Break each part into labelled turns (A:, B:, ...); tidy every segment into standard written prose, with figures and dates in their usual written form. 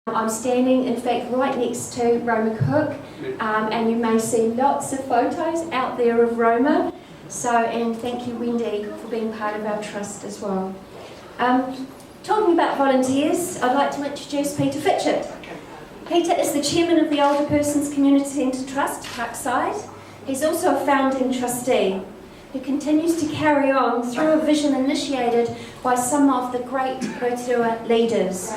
A: I'm standing, in fact, right next to Roma Cook, and you may see lots of photos out there of Roma. And thank you, Wendy, for being part of our trust as well. Talking about volunteers, I'd like to introduce Peter Fitchett. Peter is the chairman of the Older Persons Community Centre Trust, Parksyde. He's also a founding trustee who continues to carry on through a vision initiated by some of the great Rotorua leaders.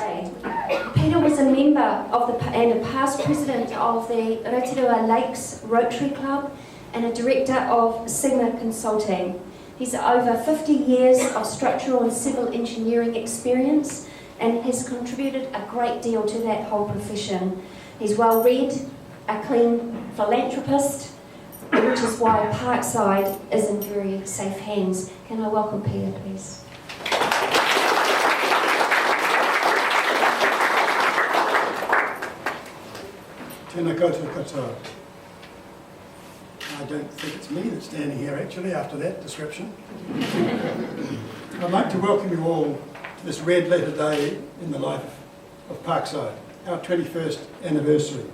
A: Peter was a member of and a past president of the Rotorua Lakes Rotary Club and a director of Sigma Consulting. He's over 50 years of structural and civil engineering experience and has contributed a great deal to that whole profession. He's well read, a clean philanthropist, which is why Parkside is in very safe hands. Can I welcome Peter, please?
B: Tēnā koutou katoa. I don't think it's me that's standing here actually after that description. I'd like to welcome you all to this red letter day in the life of Parkside, our 21st anniversary.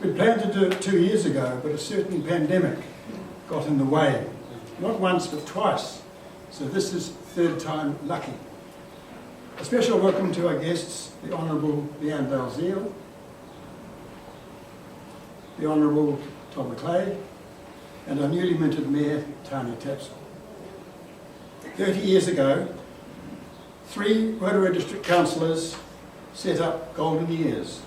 B: We planned to do it 2 years ago, but a certain pandemic got in the way. Not once, but twice. So this is third time lucky. A special welcome to our guests, the Honourable Leanne Dalziel, the Honourable Tom McClay, and our newly minted Mayor, Tanya Tapsell. 30 years ago, 3 Rotorua District Councillors set up Golden Years,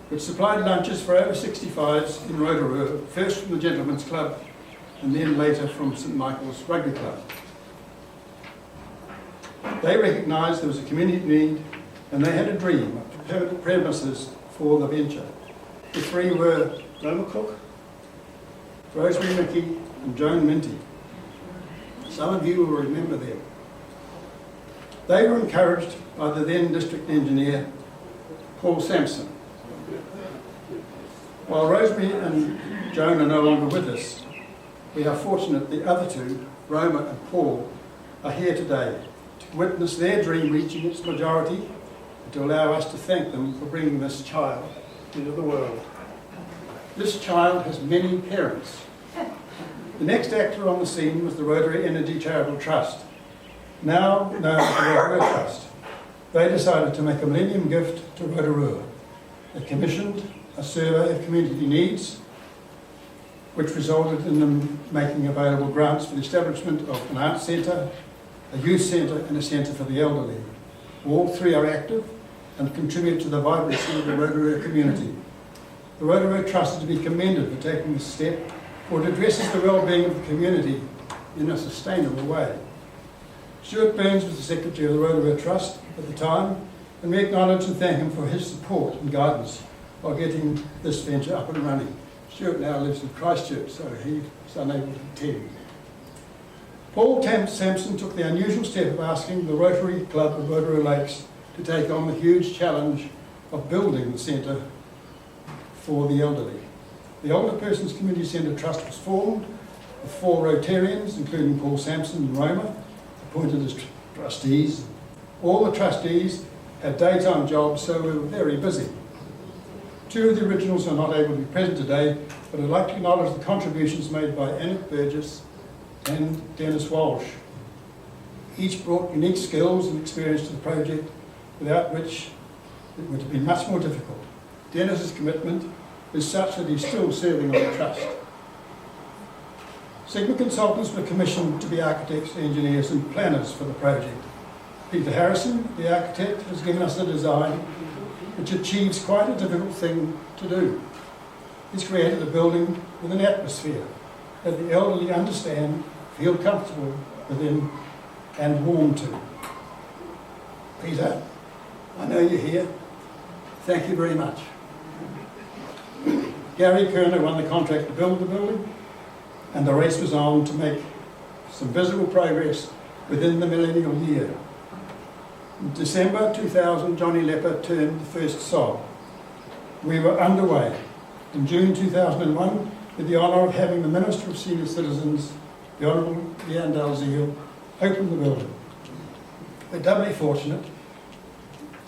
B: which supplied lunches for over 65s in Rotorua, first from the Gentlemen's Club and then later from St Michael's Rugby Club. They recognised there was a community need and they had a dream of permanent premises for the venture. The 3 were Roma Cook, Rosemary Mickey and Joan Minty. Some of you will remember them. They were encouraged by the then district engineer, Paul Sampson. While Rosemary and Joan are no longer with us, we are fortunate the other 2, Roma and Paul, are here today to witness their dream reaching its majority and to allow us to thank them for bringing this child into the world. This child has many parents. The next actor on the scene was the Rotary Energy Charitable Trust, now known as the Rotorua Trust. They decided to make a millennium gift to Rotorua. They commissioned a survey of community needs, which resulted in them making available grants for the establishment of an arts centre, a youth centre and a centre for the elderly. All 3 are active and contribute to the vibrancy of the Rotorua community. The Rotorua Trust is to be commended for taking this step, for it addresses the well-being of the community in a sustainable way. Stuart Burns was the Secretary of the Rotorua Trust at the time, and we acknowledge and thank him for his support and guidance while getting this venture up and running. Stuart now lives in Christchurch, so he's unable to attend. Paul Sampson took the unusual step of asking the Rotary Club of Rotorua Lakes to take on the huge challenge of building the centre for the elderly. The Older Persons Community Centre Trust was formed with 4 Rotarians, including Paul Sampson and Roma, appointed as trustees. All the trustees had daytime jobs, so we were very busy. 2 of the originals are not able to be present today, but I'd like to acknowledge the contributions made by Annette Burgess and Dennis Walsh. Each brought unique skills and experience to the project, without which it would have been much more difficult. Dennis's commitment is such that he's still serving on the trust. Sigma Consultants were commissioned to be architects, engineers and planners for the project. Peter Harrison, the architect, has given us a design which achieves quite a difficult thing to do. He's created a building with an atmosphere that the elderly understand, feel comfortable within and warm to. Peter, I know you're here. Thank you very much. Gary Kerner won the contract to build the building, and the race was on to make some visible progress within the millennial year. In December 2000, Johnny Lepper turned the first sod. We were underway. In June 2001, with the honour of having the Minister of Senior Citizens, the Honourable Leanne Dalziel, open the building. We're doubly fortunate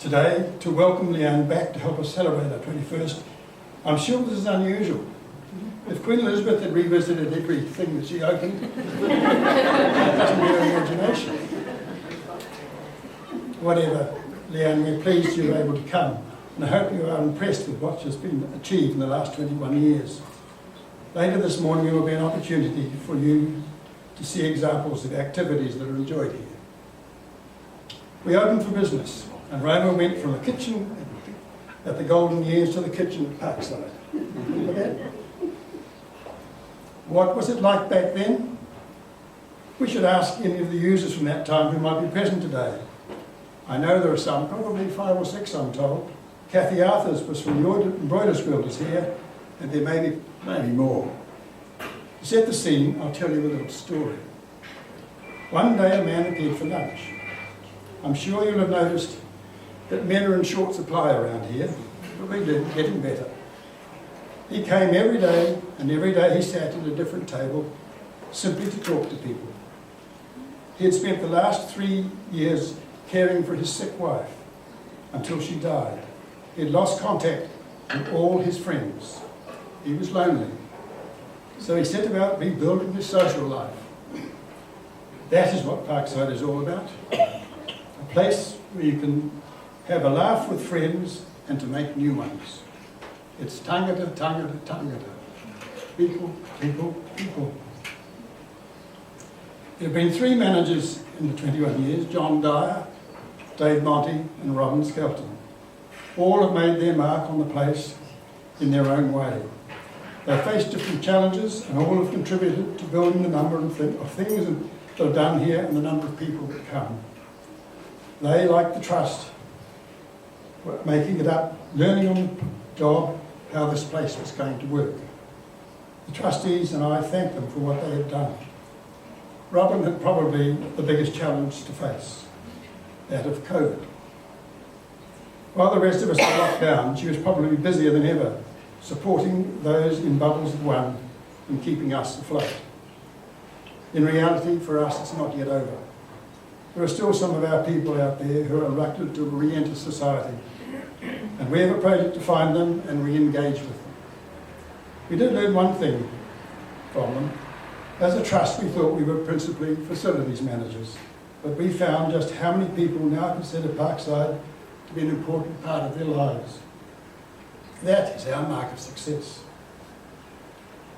B: today to welcome Leanne back to help us celebrate our 21st. I'm sure this is unusual. If Queen Elizabeth had revisited everything that she opened, that doesn't be her imagination. Whatever, Leanne, we're pleased you were able to come, and I hope you are impressed with what has been achieved in the last 21 years. Later this morning there will be an opportunity for you to see examples of activities that are enjoyed here. We opened for business, and Roma went from a kitchen at the golden years to the kitchen at Parksyde. Remember that? What was it like back then? We should ask any of the users from that time who might be present today. I know there are some, probably 5 or 6 I'm told. Kathy Arthurs was from the Embroiderers Guild is here, and there may be more. To set the scene, I'll tell you a little story. One day a man appeared for lunch. I'm sure you'll have noticed that men are in short supply around here, but we're getting better. He came every day, and every day he sat at a different table, simply to talk to people. He had spent the last 3 years caring for his sick wife until she died. He had lost contact with all his friends. He was lonely. So he set about rebuilding his social life. That is what Parkside is all about. A place where you can have a laugh with friends and to make new ones. It's tangata, tangata, tangata. People, people, people. There have been 3 managers in the 21 years, John Dyer, Dave Monty and Robin Skelton. All have made their mark on the place in their own way. They've faced different challenges and all have contributed to building the number of things that are done here and the number of people that come. They, like the Trust, were making it up, learning on the job how this place was going to work. The trustees and I thank them for what they have done. Robin had probably the biggest challenge to face, that of COVID. While the rest of us were locked down, she was probably busier than ever, supporting those in bubbles of one and keeping us afloat. In reality, for us, it's not yet over. There are still some of our people out there who are reluctant to re-enter society, and we have a project to find them and re-engage with them. We did learn one thing from them. As a trust, we thought we were principally facilities managers, but we found just how many people now consider Parkside to be an important part of their lives. That is our mark of success.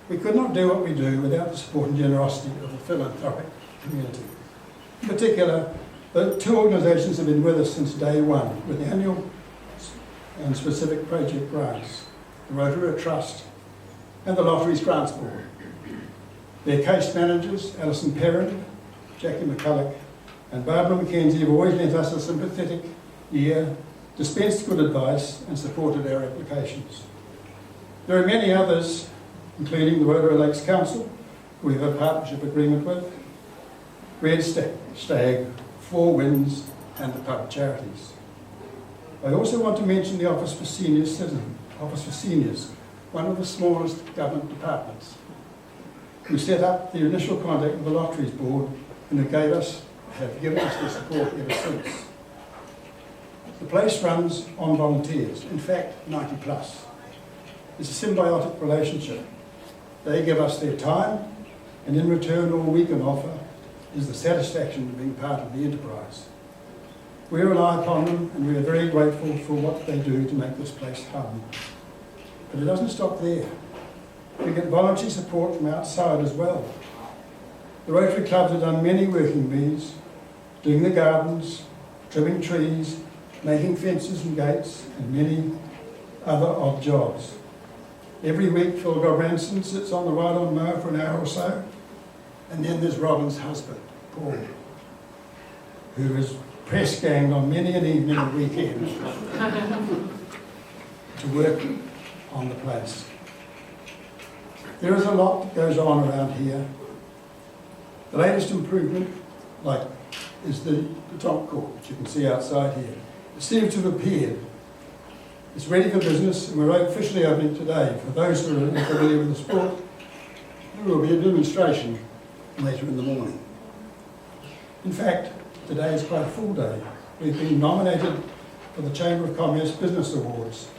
B: We could not do what we do without the support and generosity of the philanthropic community. In particular, the 2 organisations have been with us since day one, with annual and specific project grants, the Rotary Trust and the Lotteries Grants Board. Their case managers, Alison Perrin, Jackie McCulloch and Barbara McKenzie, have always lent us a sympathetic ear, dispensed good advice and supported our applications. There are many others, including the Rotary Lakes Council, who we have a partnership agreement with, Red Stag, 4 Winds and the pub charities. I also want to mention the Office for Seniors, one of the smallest government departments, who set up the initial contact with the Lotteries Board and who have given us the support ever since. The place runs on volunteers, in fact 90 plus. It's a symbiotic relationship. They give us their time, and in return all we can offer is the satisfaction of being part of the enterprise. We rely upon them and we are very grateful for what they do to make this place hum. But it doesn't stop there. We get voluntary support from outside as well. The Rotary Clubs have done many working bees, doing the gardens, trimming trees, making fences and gates, and many other odd jobs. Every week, Phil Gobranson sits on the ride-on mower for an hour or so, and then there's Robin's husband, Paul, who is press-ganged on many an evening and weekend to work on the place. There is a lot that goes on around here. The latest improvement, is the top court, which you can see outside here. It seems to have appeared. It's ready for business, and we're officially opening today. For those who are familiar with the sport, there will be a demonstration later in the morning. In fact, today is quite a full day. We've been nominated for the Chamber of Commerce Business Awards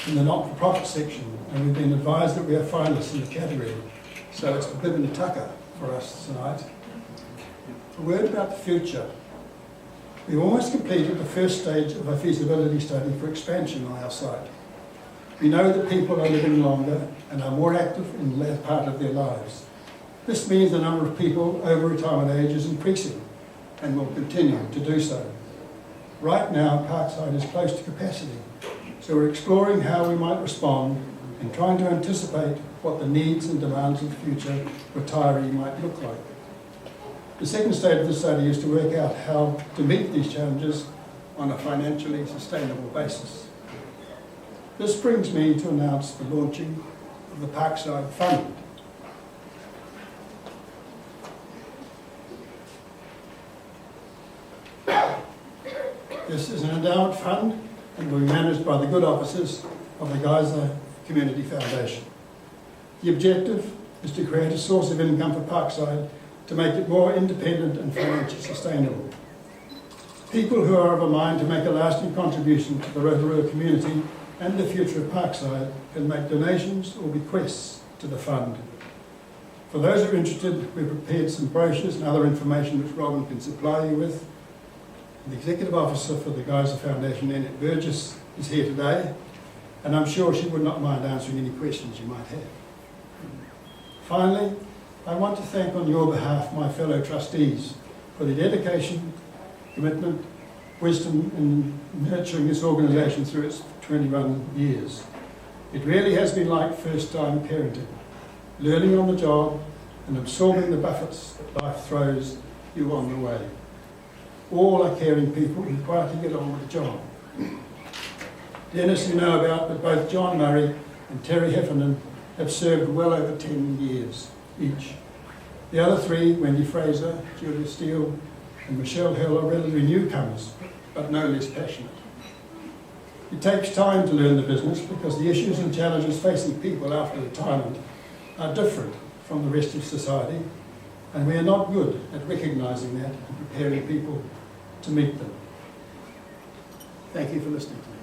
B: in the not-for-profit section, and we've been advised that we are finalists in the category. So it's a bit of a tucker for us tonight. A word about the future. We've almost completed the first stage of a feasibility study for expansion on our site. We know that people are living longer and are more active in the latter part of their lives. This means the number of people over retirement age is increasing and will continue to do so. Right now, Parkside is close to capacity, so we're exploring how we might respond and trying to anticipate what the needs and demands of the future retiree might look like. The second stage of the study is to work out how to meet these challenges on a financially sustainable basis. This brings me to announce the launching of the Parkside Fund. This is an endowment fund and will be managed by the good officers of the Geyser Community Foundation. The objective is to create a source of income for Parkside to make it more independent and financially sustainable. People who are of a mind to make a lasting contribution to the Rotorua community and the future of Parkside can make donations or bequests to the fund. For those who are interested, we've prepared some brochures and other information which Robin can supply you with. The Executive Officer for the Geyser Foundation, Annette Burgess, is here today, and I'm sure she would not mind answering any questions you might have. Finally, I want to thank on your behalf my fellow trustees for the dedication, commitment, wisdom in nurturing this organisation through its 21 years. It really has been like first-time parenting, learning on the job and absorbing the buffets that life throws you on the way. All are caring people who quietly get on with the job. Dennis, you know about, but both John Murray and Terry Heffernan have served well over 10 years each. The other three, Wendy Fraser, Julia Steele and Michelle Hill, are relatively newcomers, but no less passionate. It takes time to learn the business because the issues and challenges facing people after retirement are different from the rest of society, and we are not good at recognising that and preparing people to meet them. Thank you for listening to me.